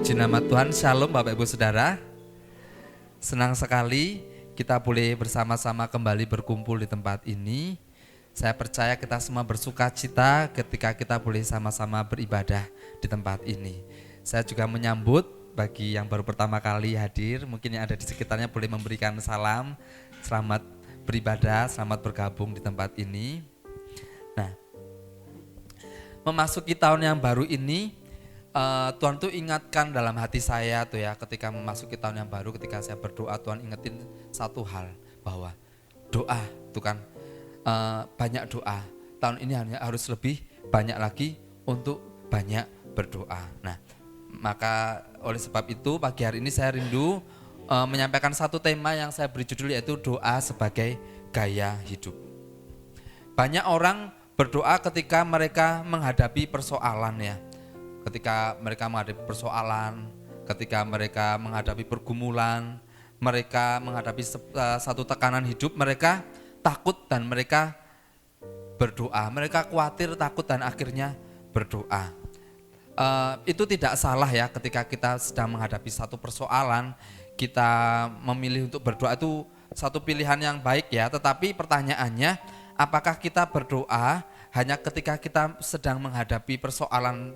Puji nama Tuhan, Shalom Bapak Ibu Saudara. Senang sekali kita boleh bersama-sama kembali berkumpul di tempat ini. Saya percaya kita semua bersuka cita ketika kita boleh sama-sama beribadah di tempat ini. Saya juga menyambut bagi yang baru pertama kali hadir, mungkin yang ada di sekitarnya boleh memberikan salam. Selamat beribadah, selamat bergabung di tempat ini. Nah, memasuki tahun yang baru ini, Tuhan tuh ingatkan dalam hati saya tuh ya, ketika memasuki tahun yang baru, ketika saya berdoa, Tuhan ingetin satu hal, bahwa doa itu kan banyak doa. Tahun ini hanya harus lebih banyak lagi untuk banyak berdoa. Nah, maka oleh sebab itu pagi hari ini saya rindu menyampaikan satu tema yang saya beri judul, yaitu doa sebagai gaya hidup. Banyak orang berdoa ketika mereka menghadapi persoalan ya. Ketika mereka menghadapi persoalan, ketika mereka menghadapi pergumulan, mereka menghadapi satu tekanan hidup, mereka takut dan mereka berdoa. Mereka khawatir, takut dan akhirnya berdoa. Itu tidak salah ya, ketika kita sedang menghadapi satu persoalan, kita memilih untuk berdoa, itu satu pilihan yang baik ya. Tetapi pertanyaannya, apakah kita berdoa hanya ketika kita sedang menghadapi persoalan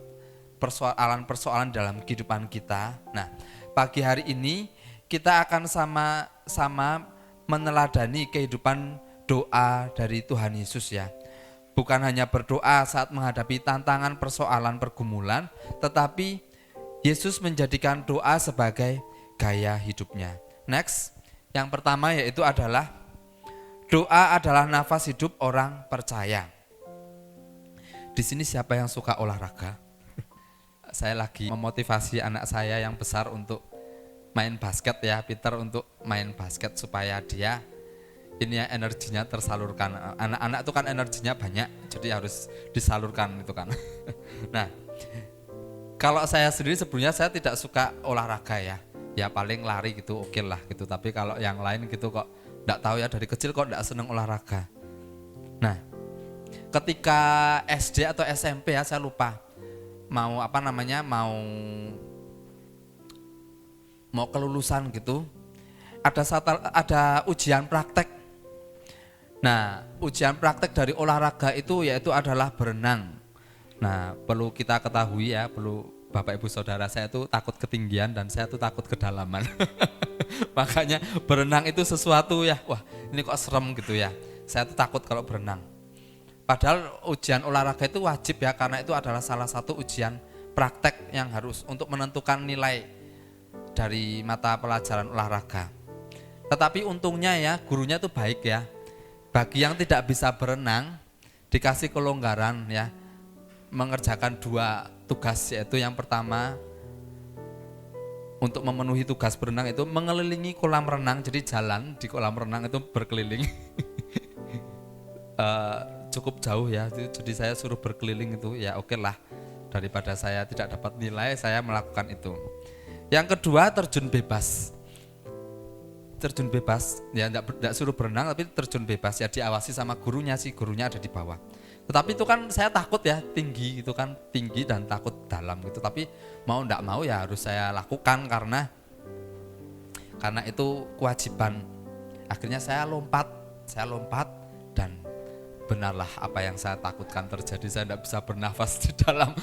dalam kehidupan kita? Nah, pagi hari ini kita akan sama-sama meneladani kehidupan doa dari Tuhan Yesus ya. Bukan hanya berdoa saat menghadapi tantangan, persoalan, pergumulan, tetapi Yesus menjadikan doa sebagai gaya hidupnya. Next, yang pertama yaitu adalah doa adalah nafas hidup orang percaya. Di sini siapa yang suka olahraga? Saya lagi memotivasi anak saya yang besar untuk main basket ya, Peter untuk main basket supaya dia ini ya, energinya tersalurkan. Anak-anak itu kan energinya banyak, jadi harus disalurkan itu kan. Nah, kalau saya sendiri sebelumnya saya tidak suka olahraga ya paling lari gitu oke lah gitu. Tapi kalau yang lain gitu kok enggak tahu ya, dari kecil kok enggak seneng olahraga. Nah, ketika SD atau SMP ya saya lupa, mau kelulusan gitu, ada ujian praktek. Nah, ujian praktek dari olahraga itu yaitu adalah berenang. Nah, perlu kita ketahui ya, perlu Bapak Ibu Saudara, saya tuh takut ketinggian dan saya tuh takut kedalaman. Makanya berenang itu sesuatu ya, wah ini kok serem gitu ya. Saya tuh takut kalau berenang. Padahal ujian olahraga itu wajib ya, karena itu adalah salah satu ujian praktek yang harus untuk menentukan nilai dari mata pelajaran olahraga. Tetapi untungnya ya, gurunya itu baik ya. Bagi yang tidak bisa berenang, dikasih kelonggaran ya, mengerjakan 2 tugas, yaitu yang pertama untuk memenuhi tugas berenang itu mengelilingi kolam renang, jadi jalan di kolam renang itu berkeliling. Cukup jauh ya, jadi saya suruh berkeliling itu ya oke lah, daripada saya tidak dapat nilai saya melakukan itu. Yang kedua terjun bebas ya, enggak suruh berenang tapi terjun bebas ya, diawasi sama gurunya sih, gurunya ada di bawah. Tetapi itu kan saya takut ya, tinggi itu kan, tinggi dan takut dalam gitu, tapi mau enggak mau ya harus saya lakukan karena itu kewajiban. Akhirnya saya lompat dan benarlah apa yang saya takutkan terjadi, saya tidak bisa bernafas di dalam.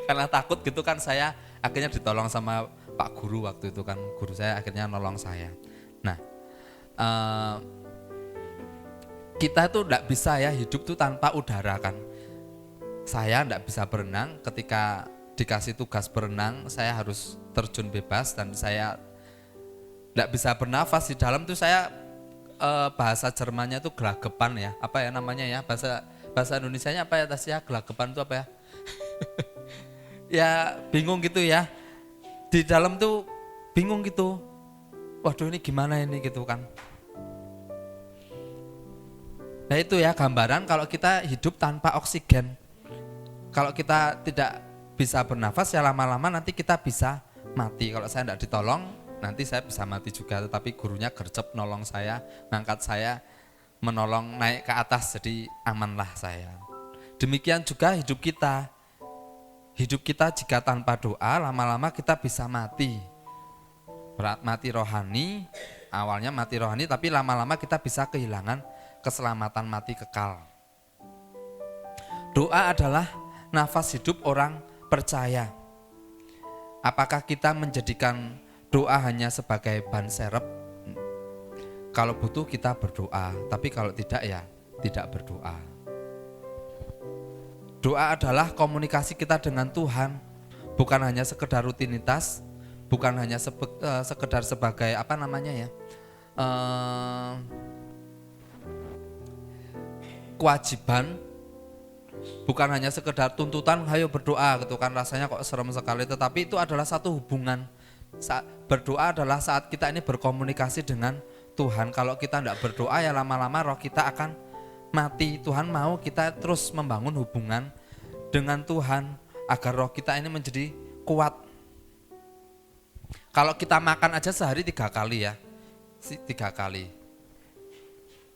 Karena takut gitu kan, saya akhirnya ditolong sama Pak Guru waktu itu kan, guru saya akhirnya nolong saya. Nah, kita tuh tidak bisa ya hidup tuh tanpa udara kan. Saya tidak bisa berenang, ketika dikasih tugas berenang saya harus terjun bebas dan saya tidak bisa bernafas di dalam tuh. Saya bahasa Jermannya tuh gelagapan ya, apa ya namanya ya, bahasa Indonesianya apa ya Tasya, gelagapan itu apa ya? Ya bingung gitu ya, di dalam tuh bingung gitu, waduh ini gimana ini gitu kan. Nah itu ya gambaran kalau kita hidup tanpa oksigen. Kalau kita tidak bisa bernafas ya lama-lama nanti kita bisa mati. Kalau saya tidak ditolong nanti saya bisa mati juga, tetapi gurunya gercep nolong saya, ngangkat saya, menolong naik ke atas, jadi amanlah saya. Demikian juga hidup kita. hidup kita jika tanpa doa, lama-lama kita bisa mati. Mati rohani, awalnya mati rohani, tapi lama-lama kita bisa kehilangan keselamatan mati kekal. Doa adalah nafas hidup orang percaya. Apakah kita menjadikan doa hanya sebagai ban serep? Kalau butuh kita berdoa, tapi kalau tidak ya tidak berdoa. Doa adalah komunikasi kita dengan Tuhan, bukan hanya sekedar rutinitas, bukan hanya sekedar sebagai kewajiban, bukan hanya sekedar tuntutan, ayo berdoa gitu kan, rasanya kok serem sekali. Tetapi itu adalah satu hubungan. Berdoa adalah saat kita ini berkomunikasi dengan Tuhan. Kalau kita tidak berdoa ya lama-lama roh kita akan mati. Tuhan mau kita terus membangun hubungan dengan Tuhan agar roh kita ini menjadi kuat. Kalau kita makan aja sehari 3 kali ya, 3 kali.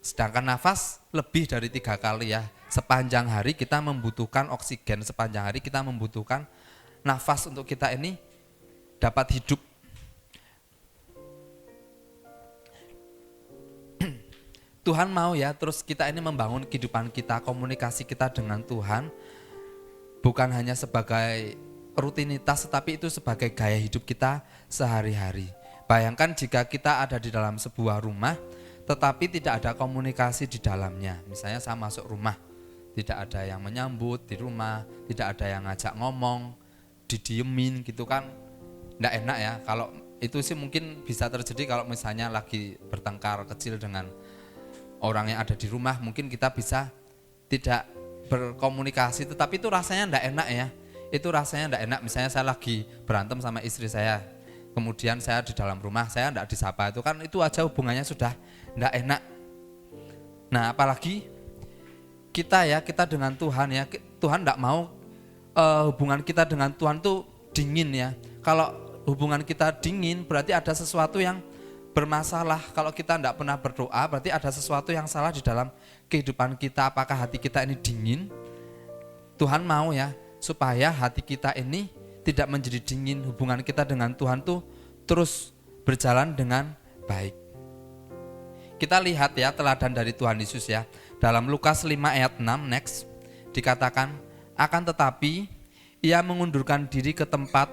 Sedangkan nafas lebih dari 3 kali ya. Sepanjang hari kita membutuhkan oksigen, sepanjang hari kita membutuhkan nafas untuk kita ini dapat hidup. Tuhan mau ya terus kita ini membangun kehidupan kita, komunikasi kita dengan Tuhan. Bukan hanya sebagai rutinitas, tetapi itu sebagai gaya hidup kita sehari-hari. Bayangkan jika kita ada di dalam sebuah rumah, tetapi tidak ada komunikasi di dalamnya. Misalnya saya masuk rumah, tidak ada yang menyambut di rumah, tidak ada yang ngajak ngomong, didiemin gitu kan, enggak enak ya. Kalau itu sih mungkin bisa terjadi kalau misalnya lagi bertengkar kecil dengan orang yang ada di rumah, mungkin kita bisa tidak berkomunikasi, tetapi itu rasanya enggak enak ya. Itu rasanya enggak enak, misalnya saya lagi berantem sama istri saya, kemudian saya di dalam rumah, saya enggak disapa, itu kan itu aja hubungannya sudah enggak enak. Nah apalagi kita dengan Tuhan ya, Tuhan enggak mau hubungan kita dengan Tuhan tuh dingin ya. Kalau hubungan kita dingin berarti ada sesuatu yang bermasalah. Kalau kita tidak pernah berdoa berarti ada sesuatu yang salah di dalam kehidupan kita. Apakah hati kita ini dingin? Tuhan mau ya supaya hati kita ini tidak menjadi dingin. Hubungan kita dengan Tuhan tuh terus berjalan dengan baik. Kita lihat ya teladan dari Tuhan Yesus ya. Dalam Lukas 5 ayat 6 next dikatakan, akan tetapi ia mengundurkan diri ke tempat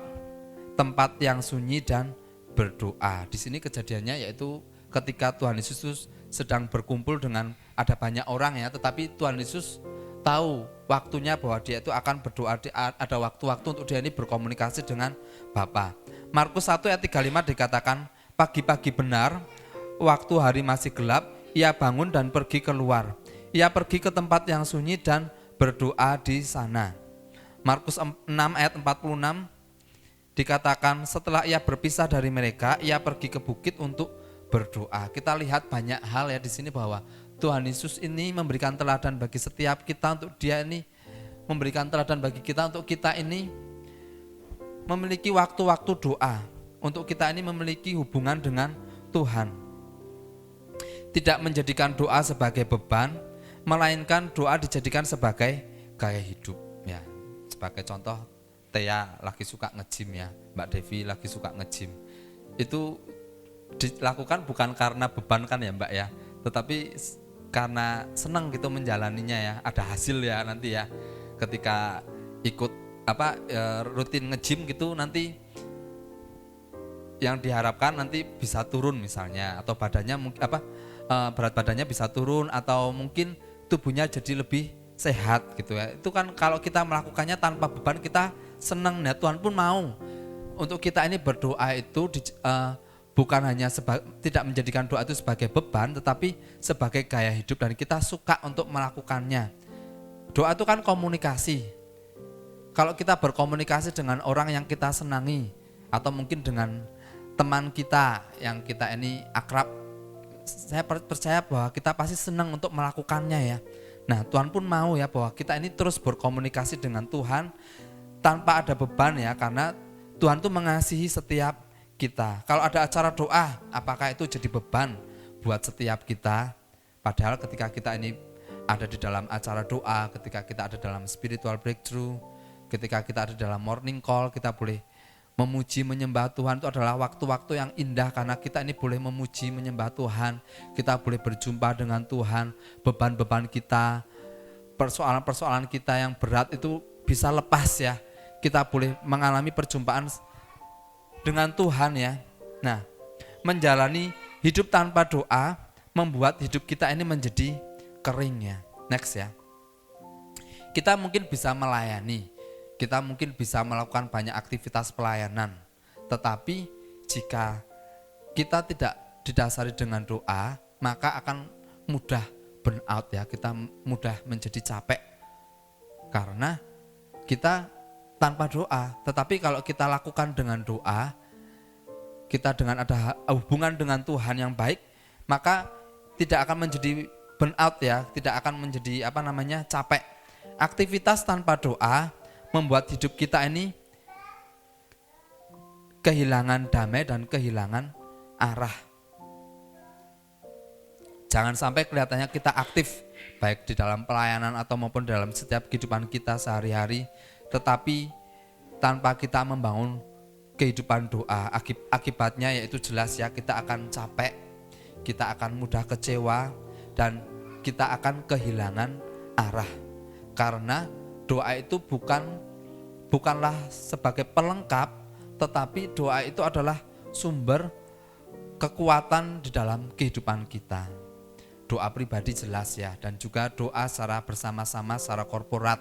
yang sunyi dan berdoa. Di sini kejadiannya yaitu ketika Tuhan Yesus sedang berkumpul dengan ada banyak orang ya, tetapi Tuhan Yesus tahu waktunya bahwa dia itu akan berdoa, ada waktu-waktu untuk dia ini berkomunikasi dengan Bapa. Markus 1 ayat 35 dikatakan, pagi-pagi benar, waktu hari masih gelap, ia bangun dan pergi keluar. Ia pergi ke tempat yang sunyi dan berdoa di sana. Markus 6 ayat 46 dikatakan setelah ia berpisah dari mereka, ia pergi ke bukit untuk berdoa. Kita lihat banyak hal ya di sini bahwa Tuhan Yesus ini memberikan teladan bagi setiap kita untuk dia ini memberikan teladan bagi kita untuk kita ini memiliki waktu-waktu doa, untuk kita ini memiliki hubungan dengan Tuhan. Tidak menjadikan doa sebagai beban, melainkan doa dijadikan sebagai gaya hidup ya. Sebagai contoh, Tea lagi suka nge-gym ya, Mbak Devi lagi suka nge-gym. Itu dilakukan bukan karena beban kan ya Mbak ya, tetapi karena senang gitu menjalaninya ya, ada hasil ya nanti ya. Ketika ikut rutin nge-gym gitu nanti yang diharapkan nanti bisa turun misalnya, atau badannya berat badannya bisa turun, atau mungkin tubuhnya jadi lebih sehat gitu ya. Itu kan kalau kita melakukannya tanpa beban kita senang. Nah Tuhan pun mau untuk kita ini berdoa itu bukan hanya tidak menjadikan doa itu sebagai beban, tetapi sebagai gaya hidup dan kita suka untuk melakukannya. Doa itu kan komunikasi. Kalau kita berkomunikasi dengan orang yang kita senangi, atau mungkin dengan teman kita yang kita ini akrab, saya percaya bahwa kita pasti senang untuk melakukannya ya. Nah Tuhan pun mau ya bahwa kita ini terus berkomunikasi dengan Tuhan tanpa ada beban ya, karena Tuhan tuh mengasihi setiap kita. Kalau ada acara doa, apakah itu jadi beban buat setiap kita? Padahal ketika kita ini ada di dalam acara doa, ketika kita ada dalam spiritual breakthrough, Ketika kita ada dalam morning call, kita boleh memuji menyembah Tuhan. Itu adalah waktu-waktu yang indah karena kita ini boleh memuji menyembah Tuhan. Kita boleh berjumpa dengan Tuhan. Beban-beban kita, persoalan-persoalan kita yang berat itu bisa lepas ya. Kita boleh mengalami perjumpaan dengan Tuhan ya. Nah, menjalani hidup tanpa doa membuat hidup kita ini menjadi kering ya. Next ya. Kita mungkin bisa melayani. Kita mungkin bisa melakukan banyak aktivitas pelayanan, tetapi jika kita tidak didasari dengan doa, maka akan mudah burn out ya, kita mudah menjadi capek karena kita tanpa doa. Tetapi kalau kita lakukan dengan doa, kita dengan ada hubungan dengan Tuhan yang baik, maka tidak akan menjadi burn out ya, tidak akan menjadi capek. Aktivitas tanpa doa membuat hidup kita ini kehilangan damai dan kehilangan arah. Jangan sampai kelihatannya kita aktif baik di dalam pelayanan atau maupun dalam setiap kehidupan kita sehari-hari, tetapi tanpa kita membangun kehidupan doa, akibatnya yaitu jelas ya, kita akan capek, kita akan mudah kecewa, dan kita akan kehilangan arah. Karena doa itu bukanlah sebagai pelengkap, tetapi doa itu adalah sumber kekuatan di dalam kehidupan kita. Doa pribadi jelas ya, dan juga doa secara bersama-sama, secara korporat.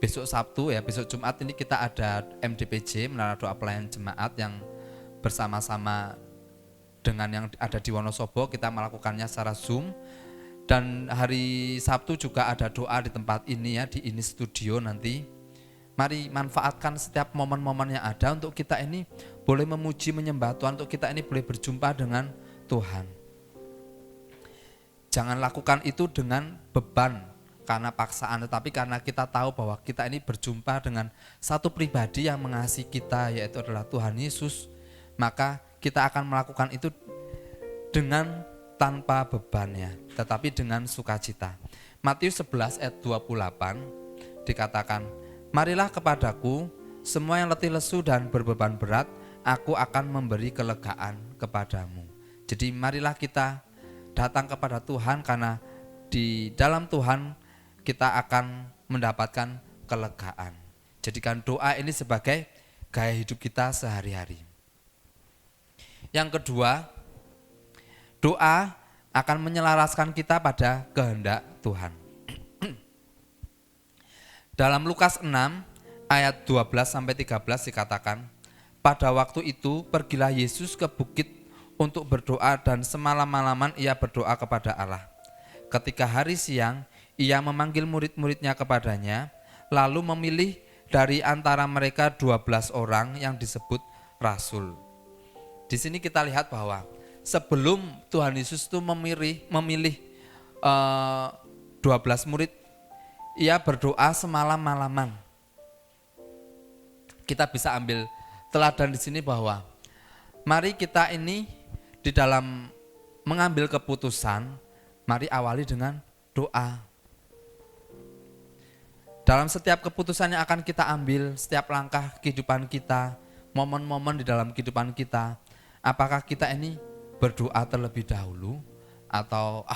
Besok Sabtu ya, besok Jumat ini kita ada MDPJ, Menara Doa Pelayan Jemaat, yang bersama-sama dengan yang ada di Wonosobo, kita melakukannya secara Zoom. Dan hari Sabtu juga ada doa di tempat ini ya, di ini studio nanti. Mari manfaatkan setiap momen-momen yang ada untuk kita ini boleh memuji menyembah Tuhan, untuk kita ini boleh berjumpa dengan Tuhan. Jangan lakukan itu dengan beban karena paksaan, tetapi karena kita tahu bahwa kita ini berjumpa dengan satu pribadi yang mengasihi kita, yaitu adalah Tuhan Yesus. Maka kita akan melakukan itu dengan tanpa beban ya, tetapi dengan sukacita. Matius 11 ayat 28 dikatakan, "Marilah kepadaku semua yang letih lesu dan berbeban berat, aku akan memberi kelegaan kepadamu." Jadi marilah kita datang kepada Tuhan, karena di dalam Tuhan kita akan mendapatkan kelegaan. Jadikan doa ini sebagai gaya hidup kita sehari-hari. Yang kedua, doa akan menyelaraskan kita pada kehendak Tuhan. Dalam Lukas 6 ayat 12-13 dikatakan, "Pada waktu itu pergilah Yesus ke bukit untuk berdoa, dan semalam-malaman ia berdoa kepada Allah. Ketika hari siang, ia memanggil murid-muridnya kepadanya, lalu memilih dari antara mereka 12 orang yang disebut rasul." Di sini kita lihat bahwa sebelum Tuhan Yesus itu memilih 12 murid, ia berdoa semalam-malaman. Kita bisa ambil teladan di sini bahwa mari kita ini di dalam mengambil keputusan, mari awali dengan doa. Dalam setiap keputusan yang akan kita ambil, setiap langkah kehidupan kita, momen-momen di dalam kehidupan kita, apakah kita ini berdoa terlebih dahulu, atau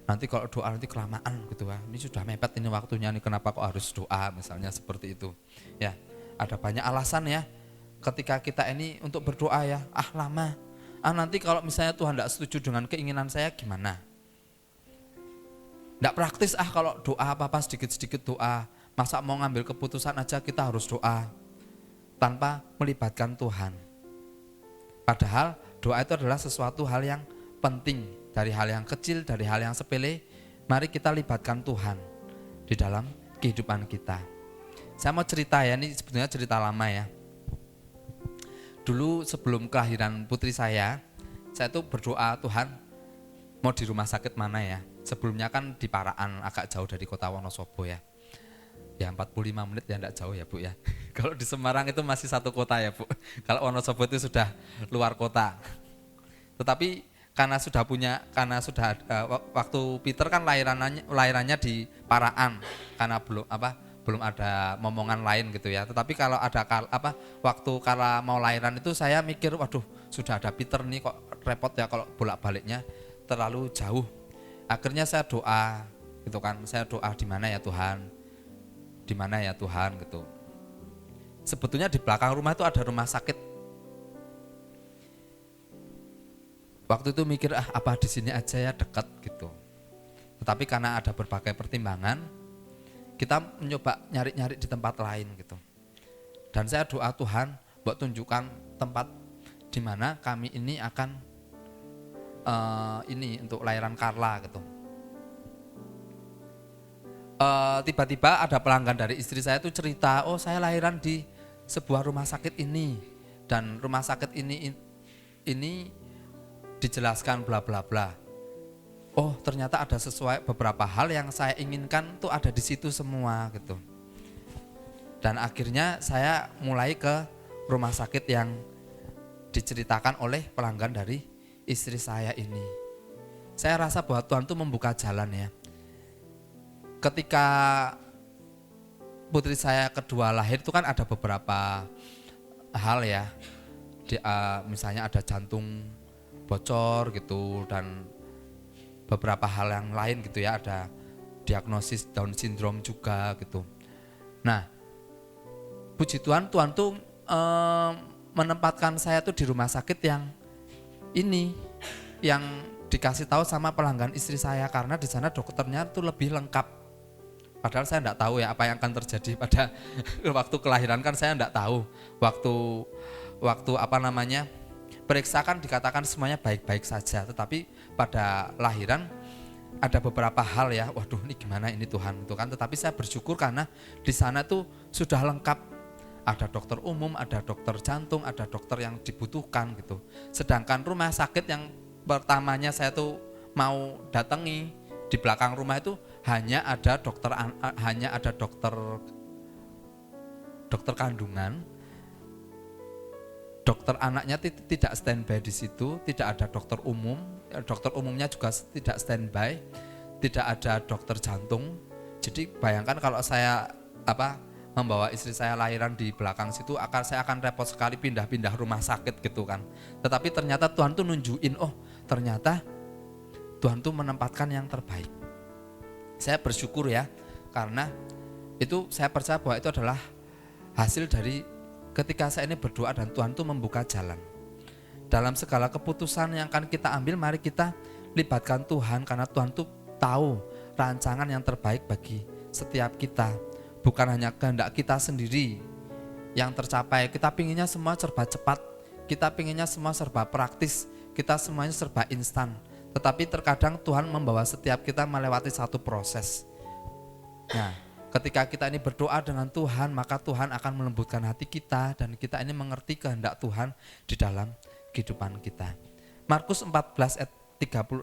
nanti kalau doa nanti kelamaan gitu ya, ini sudah mepet ini waktunya nih, kenapa kok harus doa, misalnya seperti itu ya. Ada banyak alasan ya ketika kita ini untuk berdoa ya, lama, nanti kalau misalnya Tuhan tidak setuju dengan keinginan saya gimana, tidak praktis kalau doa apa-apa sedikit-sedikit doa, masa mau ngambil keputusan aja kita harus doa tanpa melibatkan Tuhan. Padahal doa itu adalah sesuatu hal yang penting, dari hal yang kecil, dari hal yang sepele, mari kita libatkan Tuhan di dalam kehidupan kita. Saya mau cerita ya, ini sebetulnya cerita lama ya. Dulu sebelum kelahiran putri saya tuh berdoa, Tuhan mau di rumah sakit mana ya. Sebelumnya kan di Paraan, agak jauh dari kota Wonosobo ya. Ya 45 menit ya, enggak jauh ya Bu ya. Kalau di Semarang itu masih satu kota ya Bu. Kalau Wonosobo itu sudah luar kota. Tetapi karena sudah waktu Peter kan lahirannya di Paraan, karena belum ada momongan lain gitu ya. Tetapi kalau ada waktu kala mau lahiran itu saya mikir, waduh sudah ada Peter nih, kok repot ya kalau bolak-baliknya terlalu jauh. Akhirnya saya doa gitu kan, saya doa di mana ya Tuhan, di mana ya Tuhan gitu. Sebetulnya di belakang rumah itu ada rumah sakit. Waktu itu mikir apa di sini aja ya, dekat gitu. Tetapi karena ada berbagai pertimbangan, kita mencoba nyari-nyari di tempat lain gitu. Dan saya doa, Tuhan, buat tunjukkan tempat di mana kami ini akan ini untuk lahiran Carla gitu. Tiba-tiba ada pelanggan dari istri saya tuh cerita, oh saya lahiran di sebuah rumah sakit ini, dan rumah sakit ini dijelaskan bla bla bla. Oh ternyata ada sesuai beberapa hal yang saya inginkan tuh ada di situ semua gitu. Dan akhirnya saya mulai ke rumah sakit yang diceritakan oleh pelanggan dari istri saya ini. Saya rasa bahwa Tuhan tuh membuka jalan ya. Ketika putri saya kedua lahir itu kan ada beberapa hal ya. Misalnya ada jantung bocor gitu, dan beberapa hal yang lain gitu ya, ada diagnosis Down syndrome juga gitu. Nah, puji Tuhan, Tuhan tuh menempatkan saya tuh di rumah sakit yang ini, yang dikasih tahu sama pelanggan istri saya, karena di sana dokternya tuh lebih lengkap. Padahal saya enggak tahu ya apa yang akan terjadi pada waktu kelahiran, kan saya enggak tahu. Waktu periksa kan dikatakan semuanya baik-baik saja, tetapi pada lahiran ada beberapa hal ya, waduh ini gimana ini Tuhan itu kan. Tetapi saya bersyukur karena di sana tuh sudah lengkap, ada dokter umum, ada dokter jantung, ada dokter yang dibutuhkan gitu. Sedangkan rumah sakit yang pertamanya saya tuh mau datangi di belakang rumah itu hanya ada dokter kandungan. Dokter anaknya tidak standby di situ, tidak ada dokter umum, dokter umumnya juga tidak standby, tidak ada dokter jantung. Jadi bayangkan kalau saya membawa istri saya lahiran di belakang situ, saya akan repot sekali pindah-pindah rumah sakit gitu kan. Tetapi ternyata Tuhan tuh nunjukin, oh ternyata Tuhan tuh menempatkan yang terbaik. Saya bersyukur ya, karena itu saya percaya bahwa itu adalah hasil dari ketika saya ini berdoa dan Tuhan tuh membuka jalan. Dalam segala keputusan yang akan kita ambil, mari kita libatkan Tuhan, karena Tuhan tuh tahu rancangan yang terbaik bagi setiap kita. Bukan hanya kehendak kita sendiri yang tercapai. Kita pinginnya semua serba cepat, kita pinginnya semua serba praktis, kita semuanya serba instan. Tetapi terkadang Tuhan membawa setiap kita melewati satu proses. Nah, ketika kita ini berdoa dengan Tuhan, maka Tuhan akan melembutkan hati kita dan kita ini mengerti kehendak Tuhan di dalam kehidupan kita. Markus 14 ayat 36.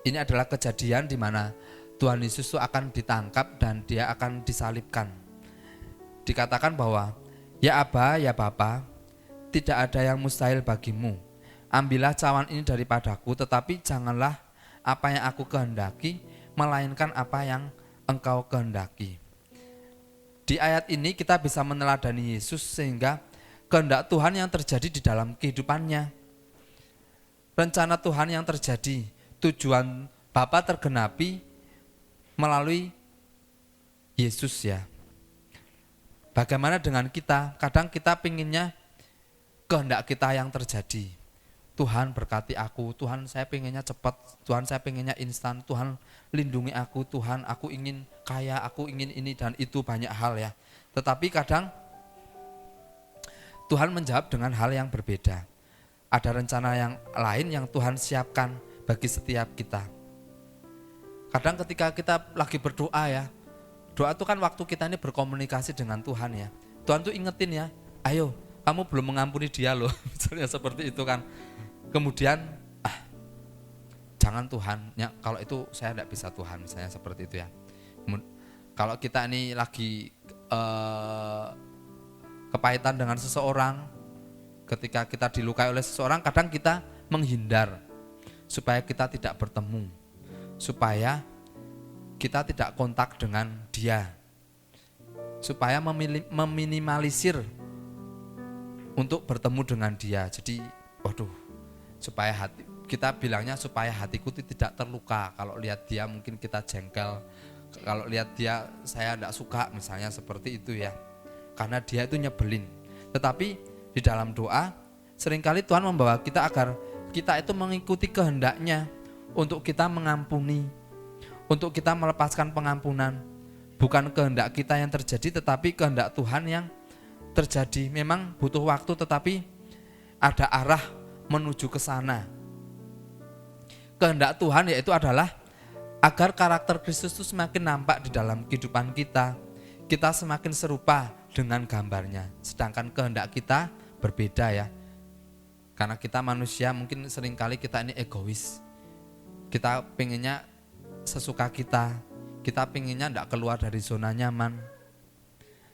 Ini adalah kejadian di mana Tuhan Yesus itu akan ditangkap dan dia akan disalibkan. Dikatakan bahwa, ya Aba, ya Bapa, tidak ada yang mustahil bagimu. Ambillah cawan ini daripadaku, tetapi janganlah apa yang aku kehendaki, melainkan apa yang engkau kehendaki. Di ayat ini kita bisa meneladani Yesus sehingga kehendak Tuhan yang terjadi di dalam kehidupannya. Rencana Tuhan yang terjadi, tujuan Bapa tergenapi melalui Yesus ya. Bagaimana dengan kita? Kadang kita pinginnya kehendak kita yang terjadi. Tuhan berkati aku, Tuhan saya pengennya cepat, Tuhan saya pengennya instan, Tuhan lindungi aku, Tuhan aku ingin kaya, aku ingin ini dan itu, banyak hal ya. Tetapi kadang Tuhan menjawab dengan hal yang berbeda. Ada rencana yang lain yang Tuhan siapkan bagi setiap kita. Kadang ketika kita lagi berdoa ya, doa itu kan waktu kita ini berkomunikasi dengan Tuhan ya. Tuhan tuh ingetin ya, ayo kamu belum mengampuni dia loh, misalnya seperti itu kan. Kemudian, jangan Tuhan, ya, kalau itu saya tidak bisa Tuhan, misalnya seperti itu ya. Kalau kita ini lagi kepahitan dengan seseorang, ketika kita dilukai oleh seseorang, kadang kita menghindar supaya kita tidak bertemu, supaya kita tidak kontak dengan dia, supaya meminimalisir untuk bertemu dengan dia. Jadi supaya kita bilangnya supaya hatiku tidak terluka kalau lihat dia, mungkin kita jengkel kalau lihat dia, saya tidak suka misalnya seperti itu ya, karena dia itu nyebelin. Tetapi di dalam doa seringkali Tuhan membawa kita agar kita itu mengikuti kehendaknya, untuk kita mengampuni, untuk kita melepaskan pengampunan. Bukan kehendak kita yang terjadi, tetapi kehendak Tuhan yang terjadi. Memang butuh waktu, tetapi ada arah menuju ke sana. Kehendak Tuhan yaitu adalah agar karakter Kristus itu semakin nampak di dalam kehidupan kita. Kita semakin serupa dengan gambarnya. Sedangkan kehendak kita berbeda ya. Karena kita manusia, mungkin seringkali kita ini egois. Kita pengennya sesuka kita. Kita pengennya tidak keluar dari zona nyaman.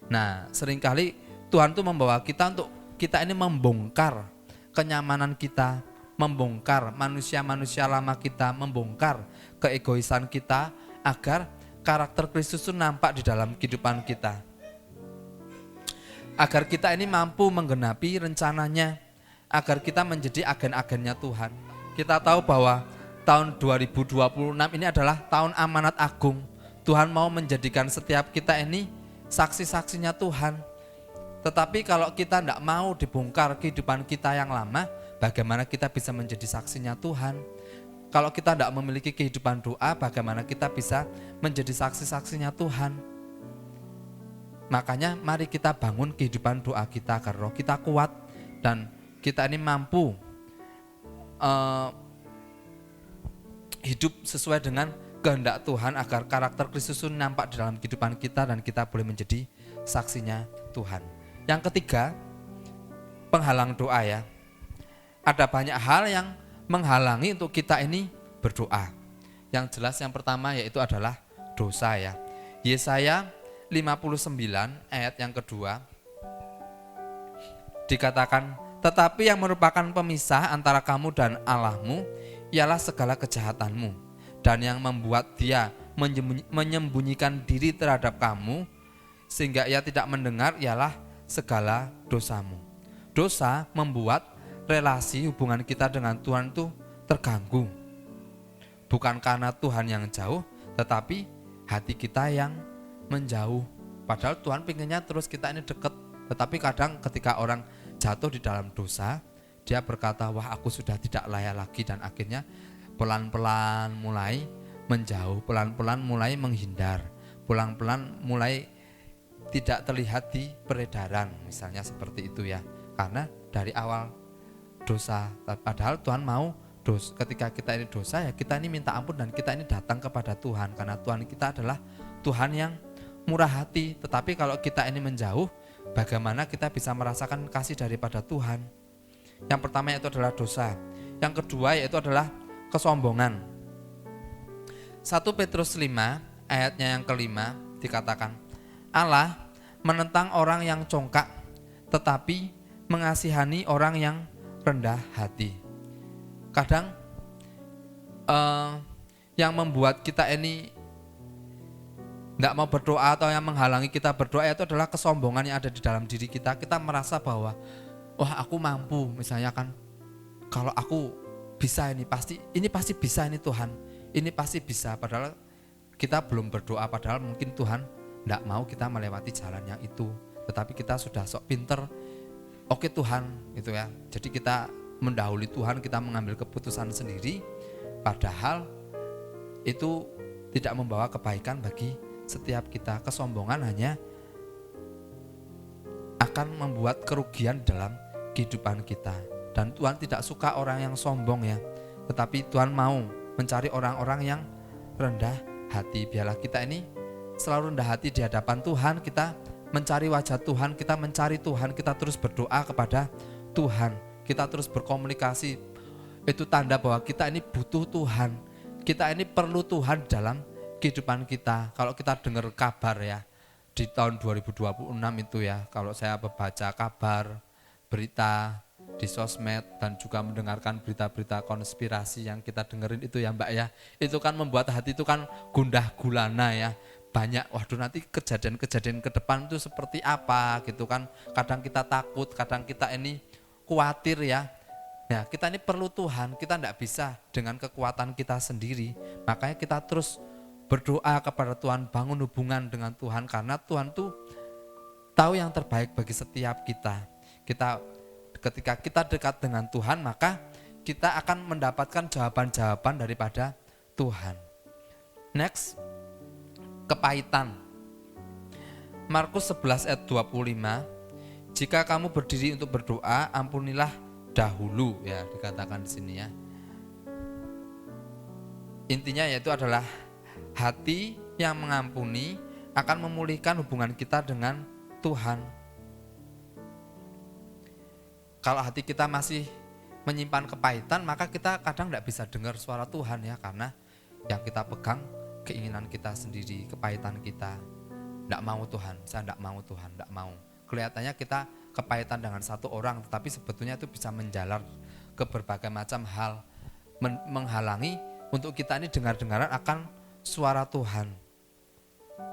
Nah, seringkali Tuhan tuh membawa kita untuk kita ini membongkar kenyamanan kita, membongkar manusia-manusia lama kita, membongkar keegoisan kita, agar karakter Kristus itu nampak di dalam kehidupan kita. Agar kita ini mampu menggenapi rencananya, agar kita menjadi agen-agennya Tuhan. Kita tahu bahwa tahun 2026 ini adalah tahun amanat agung. Tuhan mau menjadikan setiap kita ini saksi-saksinya Tuhan. Tetapi kalau kita tidak mau dibongkar kehidupan kita yang lama, bagaimana kita bisa menjadi saksinya Tuhan? Kalau kita tidak memiliki kehidupan doa, bagaimana kita bisa menjadi saksi-saksinya Tuhan? Makanya mari kita bangun kehidupan doa kita agar roh kita kuat dan kita ini mampu hidup sesuai dengan kehendak Tuhan, agar karakter Kristus nampak di dalam kehidupan kita dan kita boleh menjadi saksinya Tuhan. Yang ketiga, penghalang doa ya. Ada banyak hal yang menghalangi untuk kita ini berdoa. Yang jelas yang pertama yaitu adalah dosa ya. Yesaya 59 ayat yang kedua dikatakan, tetapi yang merupakan pemisah antara kamu dan Allahmu ialah segala kejahatanmu, dan yang membuat dia menyembunyikan diri terhadap kamu sehingga ia tidak mendengar ialah segala dosamu. Dosa membuat relasi hubungan kita dengan Tuhan itu terganggu. Bukan karena Tuhan yang jauh, tetapi hati kita yang menjauh. Padahal Tuhan pengennya terus kita ini dekat. Tetapi kadang ketika orang jatuh di dalam dosa, dia berkata, wah aku sudah tidak layak lagi, dan akhirnya pelan-pelan mulai menjauh, pelan-pelan mulai menghindar, pelan-pelan mulai tidak terlihat di peredaran, misalnya seperti itu ya. Karena dari awal dosa, padahal Tuhan mau ketika kita ini dosa ya kita ini minta ampun dan kita ini datang kepada Tuhan, karena Tuhan kita adalah Tuhan yang murah hati. Tetapi kalau kita ini menjauh, bagaimana kita bisa merasakan kasih daripada Tuhan? Yang pertama yaitu adalah dosa. Yang kedua yaitu adalah kesombongan. 1 Petrus 5 ayatnya yang kelima dikatakan, Allah menentang orang yang congkak, tetapi mengasihani orang yang rendah hati. Kadang yang membuat kita ini tidak mau berdoa atau yang menghalangi kita berdoa itu adalah kesombongan yang ada di dalam diri kita. Kita merasa bahwa wah aku mampu, misalnya kan, kalau aku bisa ini pasti bisa ini Tuhan, ini pasti bisa. Padahal kita belum berdoa, padahal mungkin Tuhan tidak mau kita melewati jalan yang itu. Tetapi kita sudah sok pinter, oke Tuhan gitu ya. Jadi kita mendahului Tuhan, kita mengambil keputusan sendiri, padahal itu tidak membawa kebaikan bagi setiap kita. Kesombongan hanya akan membuat kerugian dalam kehidupan kita. Dan Tuhan tidak suka orang yang sombong ya. Tetapi Tuhan mau mencari orang-orang yang rendah hati. Biarlah kita ini selalu rendah hati di hadapan Tuhan. Kita mencari wajah Tuhan, kita mencari Tuhan, kita terus berdoa kepada Tuhan, kita terus berkomunikasi. Itu tanda bahwa kita ini butuh Tuhan, kita ini perlu Tuhan dalam kehidupan kita. Kalau kita dengar kabar ya, di tahun 2026 itu ya, kalau saya membaca kabar, berita di sosmed dan juga mendengarkan berita-berita konspirasi yang kita dengerin itu ya Mbak ya. Itu kan membuat hati itu kan gundah gulana ya. Banyak, waduh nanti kejadian-kejadian ke depan itu seperti apa gitu kan. Kadang kita takut, kadang kita ini khawatir ya. Nah kita ini perlu Tuhan, kita tidak bisa dengan kekuatan kita sendiri. Makanya kita terus berdoa kepada Tuhan, bangun hubungan dengan Tuhan. Karena Tuhan tuh tahu yang terbaik bagi setiap kita. Ketika kita dekat dengan Tuhan, maka kita akan mendapatkan jawaban-jawaban daripada Tuhan. Next, kepahitan. Markus 11 ayat 25, jika kamu berdiri untuk berdoa, ampunilah dahulu, ya dikatakan di sini ya. Intinya yaitu adalah hati yang mengampuni akan memulihkan hubungan kita dengan Tuhan. Kalau hati kita masih menyimpan kepahitan, maka kita kadang tidak bisa dengar suara Tuhan ya, karena yang kita pegang keinginan kita sendiri, kepahitan kita. Tidak mau Tuhan, saya tidak mau Tuhan, tidak mau. Kelihatannya kita kepahitan dengan satu orang, tetapi sebetulnya itu bisa menjalar ke berbagai macam hal, menghalangi untuk kita ini dengar-dengaran akan suara Tuhan.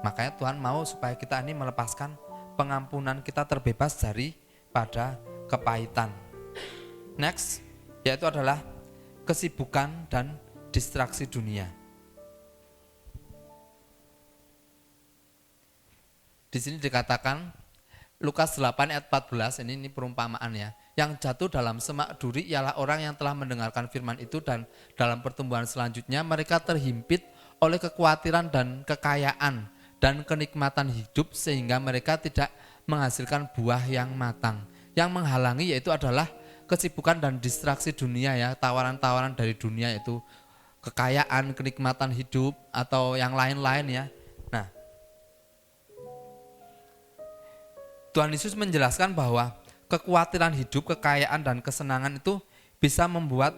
Makanya Tuhan mau supaya kita ini melepaskan pengampunan, kita terbebas daripada kepahitan. Next, yaitu adalah kesibukan dan distraksi dunia. Di sini dikatakan Lukas 8 ayat 14, ini perumpamaan ya. Yang jatuh dalam semak duri ialah orang yang telah mendengarkan firman itu dan dalam pertumbuhan selanjutnya mereka terhimpit oleh kekhawatiran dan kekayaan dan kenikmatan hidup sehingga mereka tidak menghasilkan buah yang matang. Yang menghalangi yaitu adalah kesibukan dan distraksi dunia ya, tawaran-tawaran dari dunia itu kekayaan, kenikmatan hidup atau yang lain-lain ya. Nah, Tuhan Yesus menjelaskan bahwa kekhawatiran hidup, kekayaan dan kesenangan itu bisa membuat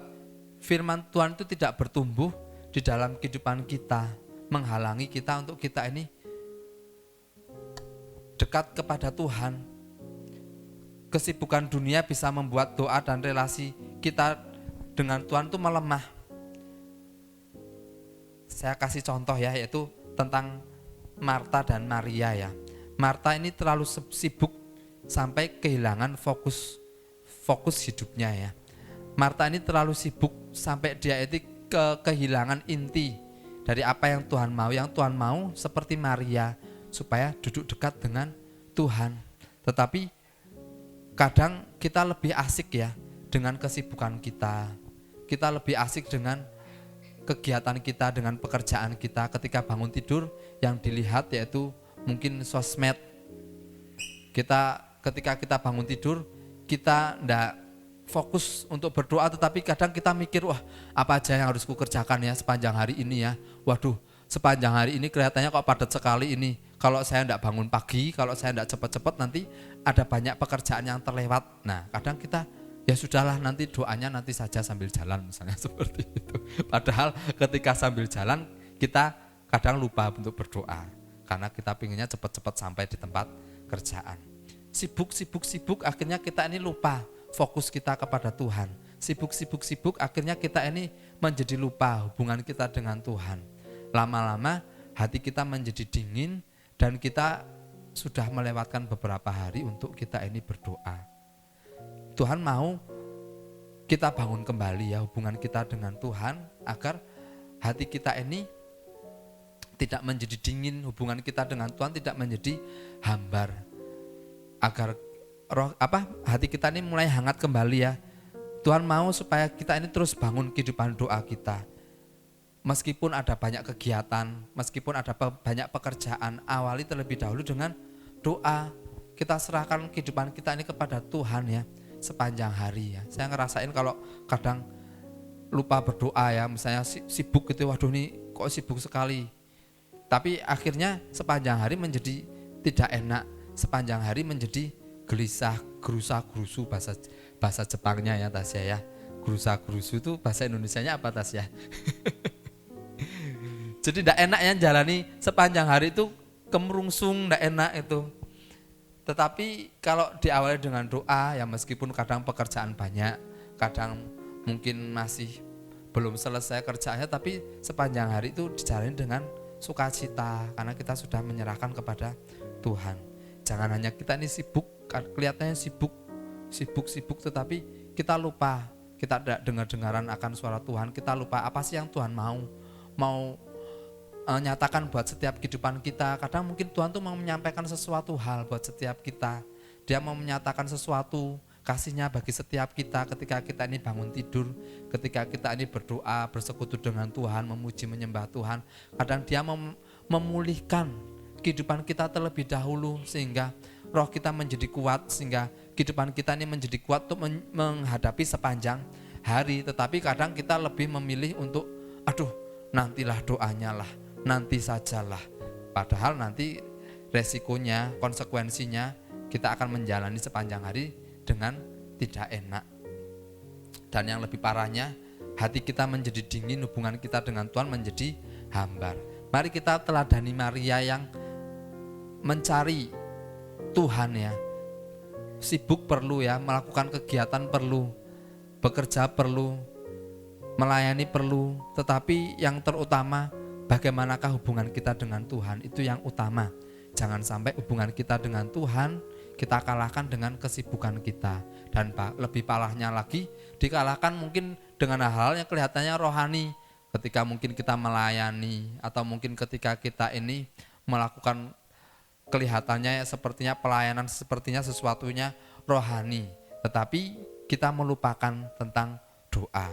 firman Tuhan itu tidak bertumbuh di dalam kehidupan kita, menghalangi kita untuk kita ini dekat kepada Tuhan. Kesibukan dunia bisa membuat doa dan relasi kita dengan Tuhan itu melemah. Saya kasih contoh ya, yaitu tentang Marta dan Maria ya. Marta ini terlalu sibuk sampai kehilangan fokus hidupnya ya. Marta ini terlalu sibuk sampai dia itu kehilangan inti dari apa yang Tuhan mau. Yang Tuhan mau seperti Maria, supaya duduk dekat dengan Tuhan. Tetapi kadang kita lebih asik ya dengan kesibukan kita. Kita lebih asik dengan kegiatan kita, dengan pekerjaan kita. Ketika bangun tidur yang dilihat yaitu mungkin sosmed. Ketika kita bangun tidur, kita tidak fokus untuk berdoa, tetapi kadang kita mikir, wah apa aja yang harus kukerjakan ya sepanjang hari ini ya. Waduh, sepanjang hari ini kelihatannya kok padat sekali ini. Kalau saya tidak bangun pagi, kalau saya tidak cepat-cepat nanti ada banyak pekerjaan yang terlewat. Nah kadang kita ya sudahlah, nanti doanya nanti saja sambil jalan misalnya seperti itu. Padahal ketika sambil jalan kita kadang lupa untuk berdoa. Karena kita pinginnya cepat-cepat sampai di tempat kerjaan. Sibuk akhirnya kita ini lupa fokus kita kepada Tuhan. Sibuk akhirnya kita ini menjadi lupa hubungan kita dengan Tuhan. Lama-lama hati kita menjadi dingin dan kita sudah melewatkan beberapa hari untuk kita ini berdoa. Tuhan mau kita bangun kembali ya hubungan kita dengan Tuhan, agar hati kita ini tidak menjadi dingin, hubungan kita dengan Tuhan tidak menjadi hambar. Agar hati kita ini mulai hangat kembali ya. Tuhan mau supaya kita ini terus bangun kehidupan doa kita. Meskipun ada banyak kegiatan, meskipun ada banyak pekerjaan, awali terlebih dahulu dengan doa. Kita serahkan kehidupan kita ini kepada Tuhan ya, sepanjang hari ya. Saya ngerasain kalau kadang lupa berdoa ya, misalnya sibuk gitu, waduh nih kok sibuk sekali. Tapi akhirnya sepanjang hari menjadi tidak enak, sepanjang hari menjadi gelisah, gerusa-gerusu bahasa Jepangnya ya Tasya ya. Gerusa-gerusu itu bahasa Indonesianya apa Tasya? Jadi tidak enak ya jalani sepanjang hari itu, kemerungsung, tidak enak itu. Tetapi kalau diawali dengan doa, ya meskipun kadang pekerjaan banyak, kadang mungkin masih belum selesai kerjaannya, tapi sepanjang hari itu dijalani dengan sukacita karena kita sudah menyerahkan kepada Tuhan. Jangan hanya kita ini sibuk, kelihatannya sibuk, tetapi kita lupa, kita tidak dengar-dengaran akan suara Tuhan, kita lupa apa sih yang Tuhan mau nyatakan buat setiap kehidupan kita. Kadang mungkin Tuhan tuh mau menyampaikan sesuatu hal buat setiap kita. Dia mau menyatakan sesuatu kasihnya bagi setiap kita ketika kita ini bangun tidur, ketika kita ini berdoa, bersekutu dengan Tuhan, memuji menyembah Tuhan. Kadang dia mau memulihkan kehidupan kita terlebih dahulu sehingga roh kita menjadi kuat, sehingga kehidupan kita ini menjadi kuat untuk menghadapi sepanjang hari. Tetapi kadang kita lebih memilih untuk nantilah doanya lah, nanti sajalah. Padahal nanti resikonya, konsekuensinya kita akan menjalani sepanjang hari dengan tidak enak. Dan yang lebih parahnya, hati kita menjadi dingin, hubungan kita dengan Tuhan menjadi hambar. Mari kita teladani Maria yang mencari Tuhan ya. Sibuk perlu ya, melakukan kegiatan perlu, bekerja perlu, melayani perlu, tetapi yang terutama bagaimanakah hubungan kita dengan Tuhan, itu yang utama. Jangan sampai hubungan kita dengan Tuhan kita kalahkan dengan kesibukan kita. Dan lebih parahnya lagi, dikalahkan mungkin dengan hal-hal yang kelihatannya rohani. Ketika mungkin kita melayani, atau mungkin ketika kita ini melakukan kelihatannya sepertinya pelayanan, sepertinya sesuatunya rohani, tetapi kita melupakan tentang doa.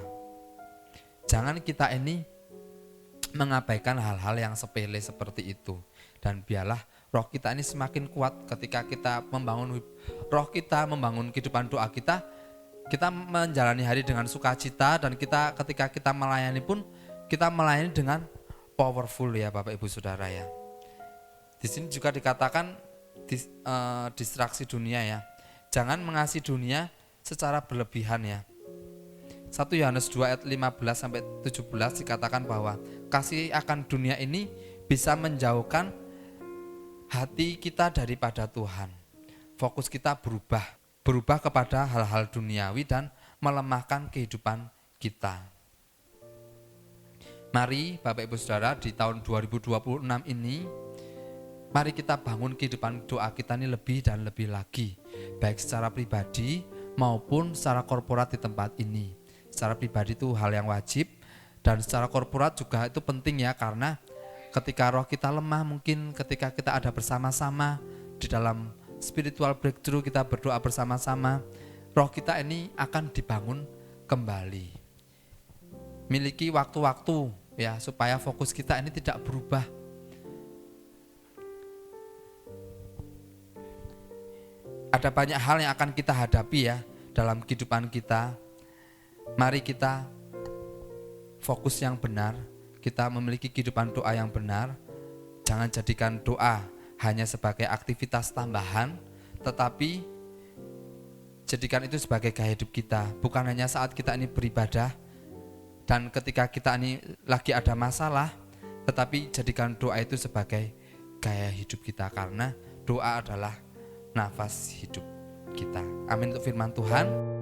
Jangan kita ini mengabaikan hal-hal yang sepele seperti itu. Dan biarlah roh kita ini semakin kuat ketika kita membangun roh kita, membangun kehidupan doa kita menjalani hari dengan sukacita. Dan ketika kita melayani pun, kita melayani dengan powerful ya Bapak Ibu Saudara ya. Di sini juga dikatakan distraksi dunia ya. Jangan mengasihi dunia secara berlebihan ya. 1 Yohanes 2 ayat 15 sampai 17 dikatakan bahwa kasih akan dunia ini bisa menjauhkan hati kita daripada Tuhan. Fokus kita berubah kepada hal-hal duniawi dan melemahkan kehidupan kita. Mari Bapak Ibu Saudara, di tahun 2026 ini, mari kita bangun kehidupan doa kita ini lebih dan lebih lagi, baik secara pribadi maupun secara korporat di tempat ini. Secara pribadi itu hal yang wajib, dan secara korporat juga itu penting ya, karena ketika roh kita lemah, mungkin ketika kita ada bersama-sama di dalam spiritual breakthrough, kita berdoa bersama-sama, roh kita ini akan dibangun kembali. Miliki waktu-waktu ya, supaya fokus kita ini tidak berubah. Ada banyak hal yang akan kita hadapi ya dalam kehidupan kita. Mari kita fokus yang benar, kita memiliki kehidupan doa yang benar. Jangan jadikan doa hanya sebagai aktivitas tambahan, tetapi jadikan itu sebagai gaya hidup kita. Bukan hanya saat kita ini beribadah dan ketika kita ini lagi ada masalah, tetapi jadikan doa itu sebagai gaya hidup kita, karena doa adalah nafas hidup kita. Amin untuk firman Tuhan.